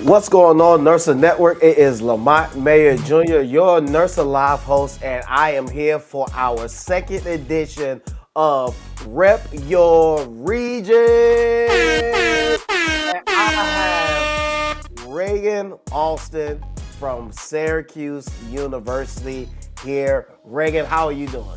What's going on, NIRSA Network? It is Lamont Mayer Jr., your NIRSA Live host, and I am here for our second edition of Rep Your Region. And I have Reighan Alston from Syracuse University here. Reighan, how are you doing?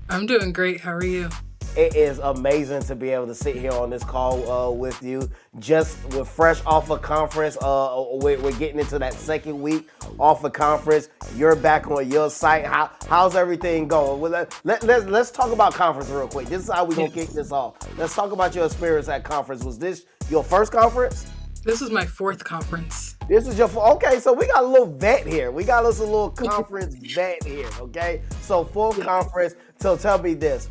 I'm doing great. How are you? It is amazing to be able to sit here on this call with you. We're fresh off a conference. We're getting into that second week off a conference. You're back on your site. How's everything going? Well, let's talk about conference real quick. This is how we're gonna kick this off. Let's talk about your experience at conference. Was this your first conference? This is my fourth conference. This is okay, so we got a little vet here. We got us a little conference vet here, okay? So full conference. So tell me this.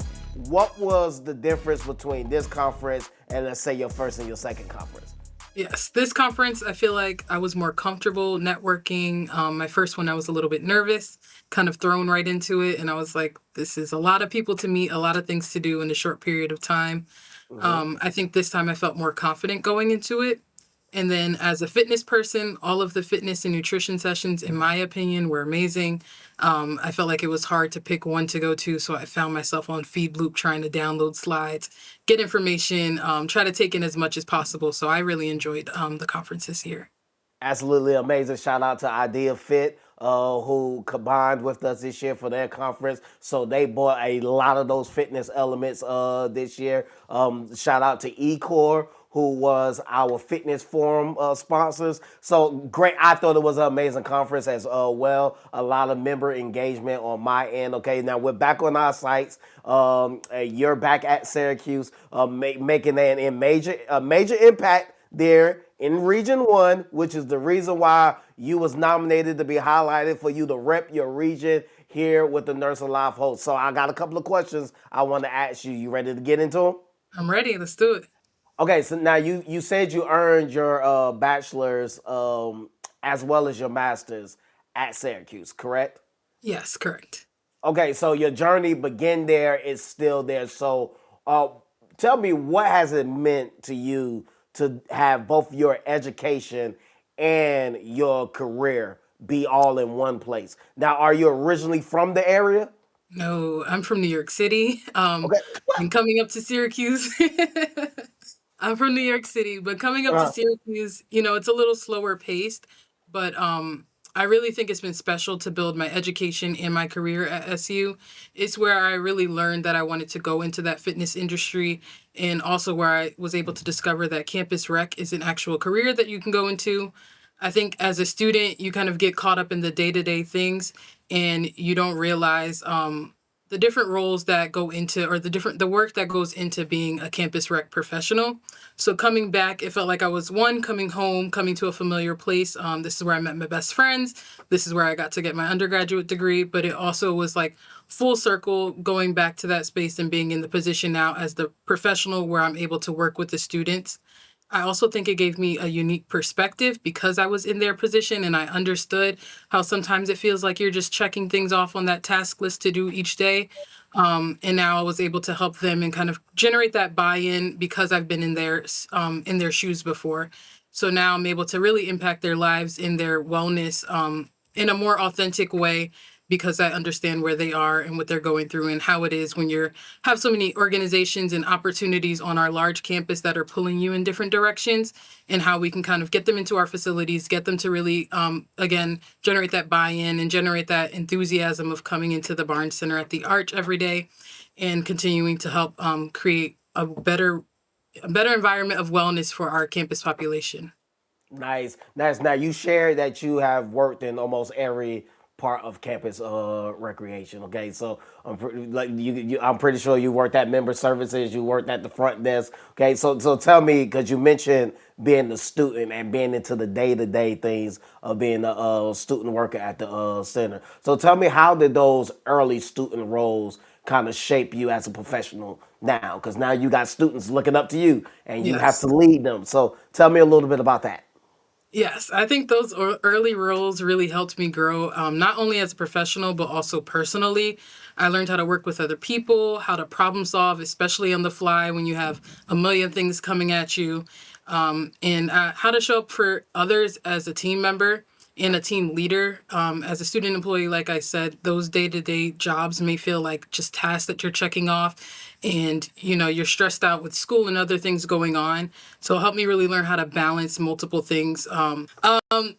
What was the difference between this conference and, let's say, your first and your second conference? Yes, this conference, I feel like I was more comfortable networking. My first one, I was a little bit nervous, kind of thrown right into it. And I was like, this is a lot of people to meet, a lot of things to do in a short period of time. I think this time I felt more confident going into it. And then as a fitness person, all of the fitness and nutrition sessions, in my opinion, were amazing. I felt like it was hard to pick one to go to, so I found myself on feed loop trying to download slides, get information, try to take in as much as possible. So I really enjoyed the conference this year. Absolutely amazing. Shout out to Idea Fit, who combined with us this year for their conference. So they bought a lot of those fitness elements this year. Shout out to Ecor, who was our fitness forum sponsors. So great. I thought it was an amazing conference as well. A lot of member engagement on my end. Okay, now we're back on our sites. You're back at Syracuse, making a major impact there in Region 1, which is the reason why you was nominated to be highlighted for you to rep your region here with the NIRSA Live host. So I got a couple of questions I want to ask you. You ready to get into them? I'm ready. Let's do it. Okay, so now you said you earned your bachelor's as well as your master's at Syracuse, correct? Yes, correct. Okay, so your journey began there, is still there. So tell me, what has it meant to you to have both your education and your career be all in one place? Now, are you originally from the area? No, I'm from New York City. Okay. And coming up to Syracuse. I'm from New York City, but coming up to Uh, Syracuse, it's a little slower paced, but I really think it's been special to build my education and my career at SU. It's where I really learned that I wanted to go into that fitness industry, and also where I was able to discover that campus rec is an actual career that you can go into. I think as a student, you kind of get caught up in the day-to-day things, and you don't realize the different roles that go into, or the work that goes into being a campus rec professional. So coming back, it felt like I was coming home, coming to a familiar place. This is where I met my best friends. This is where I got to get my undergraduate degree. But it also was like full circle going back to that space and being in the position now as the professional where I'm able to work with the students. I also think it gave me a unique perspective because I was in their position and I understood how sometimes it feels like you're just checking things off on that task list to do each day. And now I was able to help them and kind of generate that buy-in because I've been in their shoes before. So now I'm able to really impact their lives in their wellness in a more authentic way because I understand where they are and what they're going through and how it is when you have so many organizations and opportunities on our large campus that are pulling you in different directions, and how we can kind of get them into our facilities, get them to really, again, generate that buy-in and generate that enthusiasm of coming into the Barnes Center at the Arch every day and continuing to help create a better environment of wellness for our campus population. Nice. Now you shared that you have worked in almost every part of campus recreation. Okay, so I'm pretty sure you worked at member services, you worked at the front desk. Okay, so tell me, because you mentioned being the student and being into the day-to-day things of being a student worker at the center. So tell me, how did those early student roles kind of shape you as a professional now? Because now you got students looking up to you and you have Yes. to lead them. So tell me a little bit about that. Yes, I think those early roles really helped me grow, not only as a professional, but also personally. I learned how to work with other people, how to problem solve, especially on the fly when you have a million things coming at you. and how to show up for others as a team member and a team leader. As a student employee, like I said, those day-to-day jobs may feel like just tasks that you're checking off, and you're stressed out with school and other things going on. So it helped me really learn how to balance multiple things.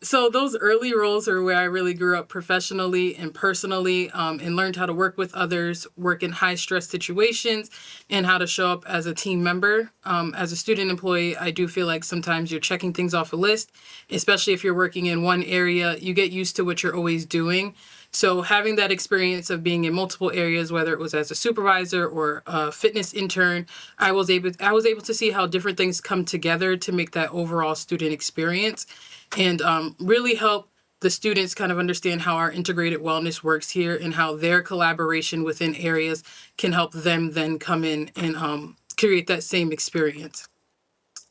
So those early roles are where I really grew up professionally and personally, and learned how to work with others, work in high stress situations, and how to show up as a team member. As a student employee, I do feel like sometimes you're checking things off a list, especially if you're working in one area. You get used to what you're always doing. So having that experience of being in multiple areas, whether it was as a supervisor or a fitness intern, I was able to see how different things come together to make that overall student experience, and really help the students kind of understand how our integrated wellness works here and how their collaboration within areas can help them then come in and create that same experience.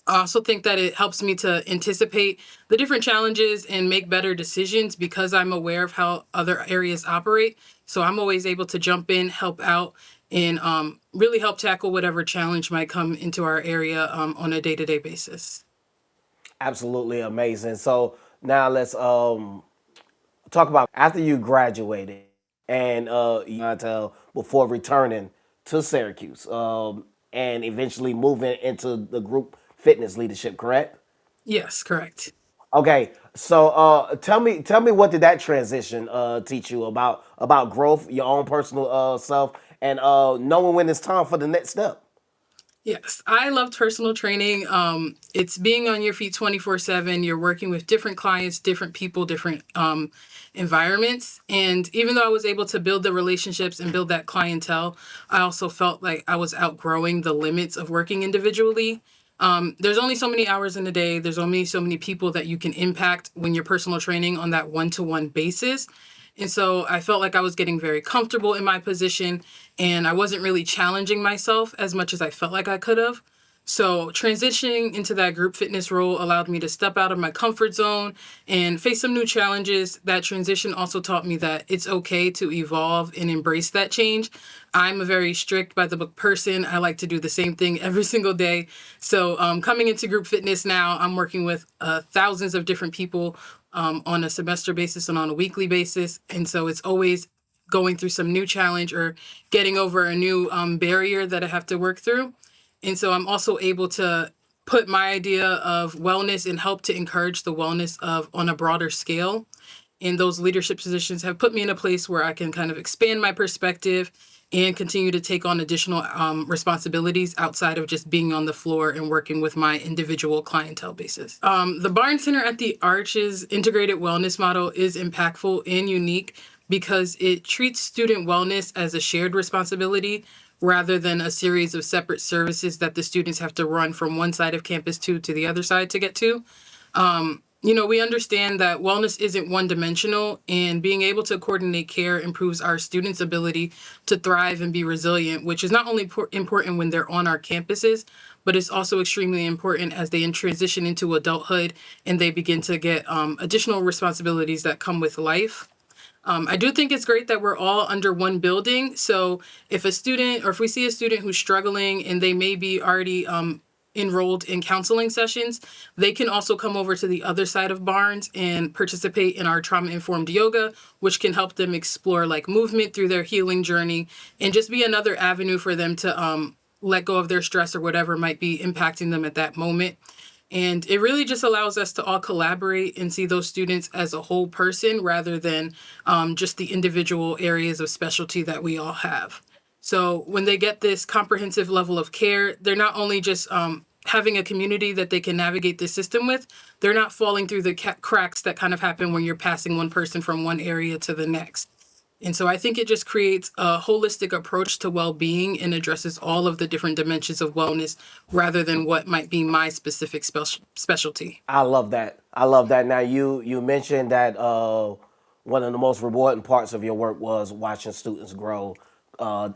I also think that it helps me to anticipate the different challenges and make better decisions because I'm aware of how other areas operate. So I'm always able to jump in, help out, and really help tackle whatever challenge might come into our area on a day-to-day basis. Absolutely amazing. So now let's talk about after you graduated and you tell before returning to Syracuse and eventually moving into the group fitness leadership, correct? Yes, correct. Okay, so tell me what did that transition teach you about growth, your own personal self, and knowing when it's time for the next step. Yes, I loved personal training. It's being on your feet 24/7. You're working with different clients, different people, different environments. And even though I was able to build the relationships and build that clientele, I also felt like I was outgrowing the limits of working individually. There's only so many hours in a day. There's only so many people that you can impact when you're personal training on that one-to-one basis. And so I felt like I was getting very comfortable in my position and I wasn't really challenging myself as much as I felt like I could have. So transitioning into that group fitness role allowed me to step out of my comfort zone and face some new challenges. That transition also taught me that it's okay to evolve and embrace that change. I'm a very strict by the book person. I like to do the same thing every single day. So coming into group fitness now, I'm working with thousands of different people on a semester basis and on a weekly basis. And so it's always going through some new challenge or getting over a new barrier that I have to work through. And so I'm also able to put my idea of wellness and help to encourage the wellness of on a broader scale. And those leadership positions have put me in a place where I can kind of expand my perspective and continue to take on additional responsibilities outside of just being on the floor and working with my individual clientele basis. The Barn Center at the Arch's integrated wellness model is impactful and unique because it treats student wellness as a shared responsibility rather than a series of separate services that the students have to run from one side of campus to the other side to get to. We understand that wellness isn't one dimensional, and being able to coordinate care improves our students' ability to thrive and be resilient, which is not only important when they're on our campuses, but it's also extremely important as they transition into adulthood and they begin to get additional responsibilities that come with life. I do think it's great that we're all under one building. So if a student or if we see a student who's struggling and they may be already enrolled in counseling sessions, they can also come over to the other side of Barnes and participate in our trauma informed yoga, which can help them explore like movement through their healing journey and just be another avenue for them to let go of their stress or whatever might be impacting them at that moment. And it really just allows us to all collaborate and see those students as a whole person rather than just the individual areas of specialty that we all have. So when they get this comprehensive level of care, they're not only just having a community that they can navigate the system with, they're not falling through the cracks that kind of happen when you're passing one person from one area to the next. And so I think it just creates a holistic approach to well-being and addresses all of the different dimensions of wellness rather than what might be my specific specialty. I love that. I love that. Now you mentioned that one of the most rewarding parts of your work was watching students grow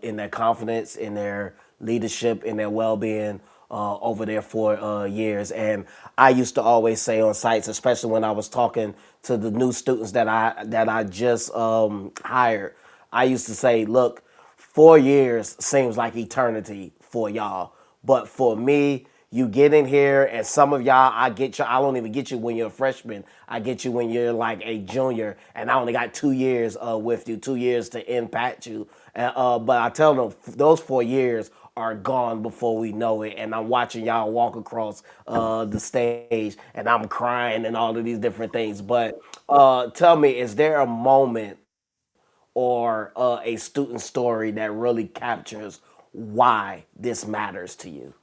in their confidence, in their leadership, in their well-being over there for years. And I used to always say on sites, especially when I was talking to the new students that I just hired, I used to say, look, 4 years seems like eternity for y'all, but for me, You get in here, and some of y'all, I get you. I don't even get you when you're a freshman. I get you when you're like a junior, and I only got 2 years with you, 2 years to impact you. But I tell them those 4 years are gone before we know it. And I'm watching y'all walk across the stage, and I'm crying and all of these different things. But tell me, is there a moment or a student story that really captures why this matters to you?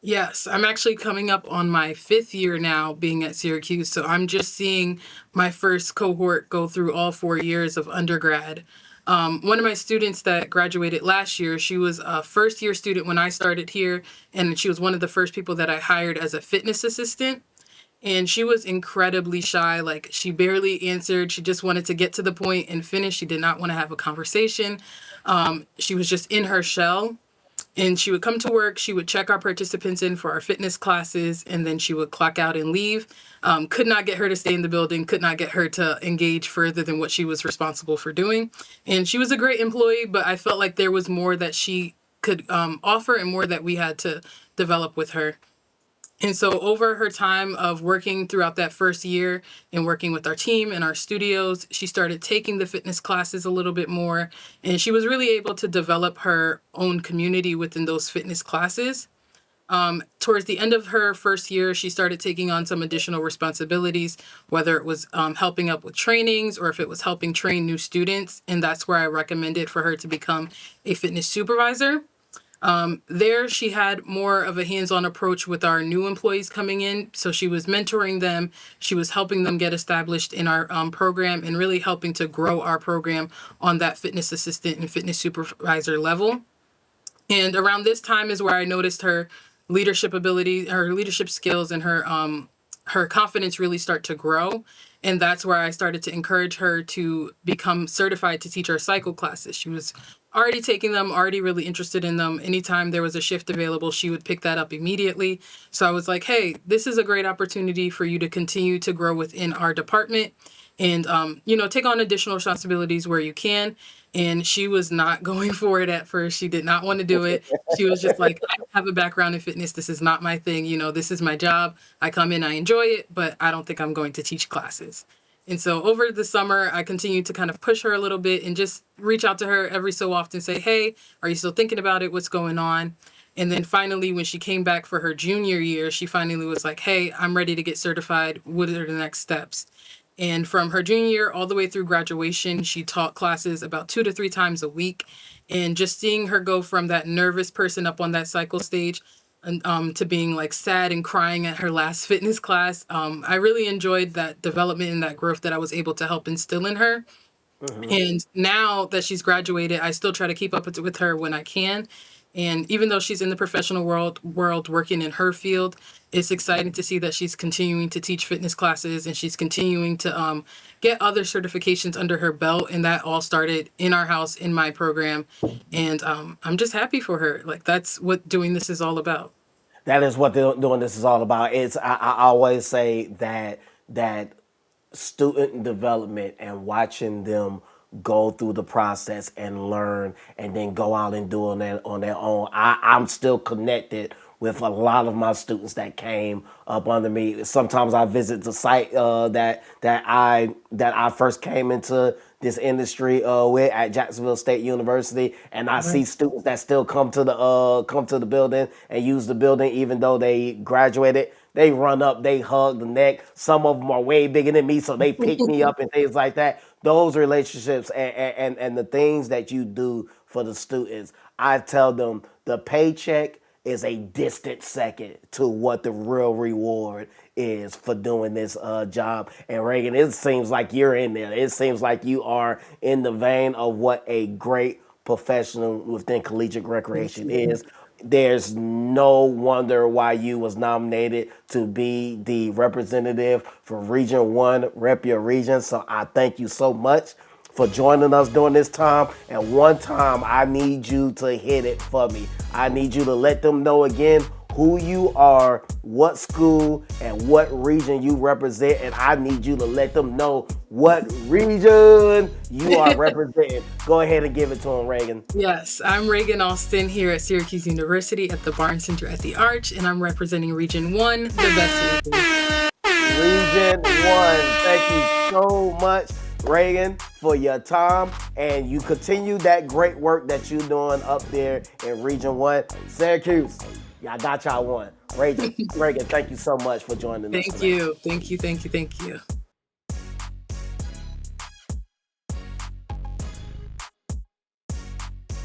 Yes, I'm actually coming up on my fifth year now being at Syracuse. So I'm just seeing my first cohort go through all 4 years of undergrad. One of my students that graduated last year, she was a first year student when I started here, and she was one of the first people that I hired as a fitness assistant. And she was incredibly shy. Like, she barely answered. She just wanted to get to the point and finish. She did not want to have a conversation. She was just in her shell. And she would come to work, she would check our participants in for our fitness classes, and then she would clock out and leave. Could not get her to stay in the building, could not get her to engage further than what she was responsible for doing. And she was a great employee, but I felt like there was more that she could offer and more that we had to develop with her. And so, over her time of working throughout that first year and working with our team and our studios, she started taking the fitness classes a little bit more. And she was really able to develop her own community within those fitness classes. Towards the end of her first year, she started taking on some additional responsibilities, whether it was helping up with trainings or if it was helping train new students. And that's where I recommended for her to become a fitness supervisor. There, she had more of a hands-on approach with our new employees coming in. So she was mentoring them. She was helping them get established in our program and really helping to grow our program on that fitness assistant and fitness supervisor level. And around this time is where I noticed her leadership ability, her leadership skills, and her confidence really start to grow. And that's where I started to encourage her to become certified to teach our cycle classes. She was already taking them, already really interested in them. Anytime there was a shift available, she would pick that up immediately. So I was like, hey, this is a great opportunity for you to continue to grow within our department and, take on additional responsibilities where you can. And she was not going for it at first. She did not want to do it. She was just like, I have a background in fitness. This is not my thing. This is my job. I come in, I enjoy it, but I don't think I'm going to teach classes. And so over the summer, I continued to kind of push her a little bit and just reach out to her every so often, say, hey, are you still thinking about it? What's going on? And then finally, when she came back for her junior year, she finally was like, hey, I'm ready to get certified. What are the next steps? And from her junior year all the way through graduation, she taught classes about 2 to 3 times a week. And just seeing her go from that nervous person up on that cycle stage and to being like sad and crying at her last fitness class, I really enjoyed that development and that growth that I was able to help instill in her. Hmm. And now that she's graduated, I still try to keep up with her when I can. And even though she's in the professional world working in her field, it's exciting to see that she's continuing to teach fitness classes and she's continuing to get other certifications under her belt. And that all started in our house, in my program. And I'm just happy for her. Like, that's what doing this is all about. That is what doing this is all about. I always say that student development and watching them go through the process and learn and then go out and do on their own. I'm still connected with a lot of my students that came up under me. Sometimes I visit the site that I first came into this industry with at Jacksonville State University, and I see Right. students that still come to the building and use the building even though they graduated. They run up, they hug the neck. Some of them are way bigger than me, so they pick me up and things like that. Those relationships and the things that you do for the students, I tell them the paycheck is a distant second to what the real reward is for doing this job. And Reighan, it seems like you're in there. It seems like you are in the vein of what a great professional within collegiate Thank recreation you. is. There's no wonder why you was nominated to be the representative for Region 1, rep your region. So I thank you so much for joining us during this time. And one time, I need you to hit it for me. I need you to let them know again who you are, what school, and what region you represent. And I need you to let them know what region you are representing. Go ahead and give it to him, Reighan. Yes, I'm Reighan Alston here at Syracuse University at the Barnes Center at the Arch, and I'm representing Region 1, the best region. Region 1. Thank you so much, Reighan, for your time, and you continue that great work that you're doing up there in Region 1. Syracuse, y'all got y'all one. Reighan, thank you so much for joining us. Thank you. Thank you. Thank you. Thank you.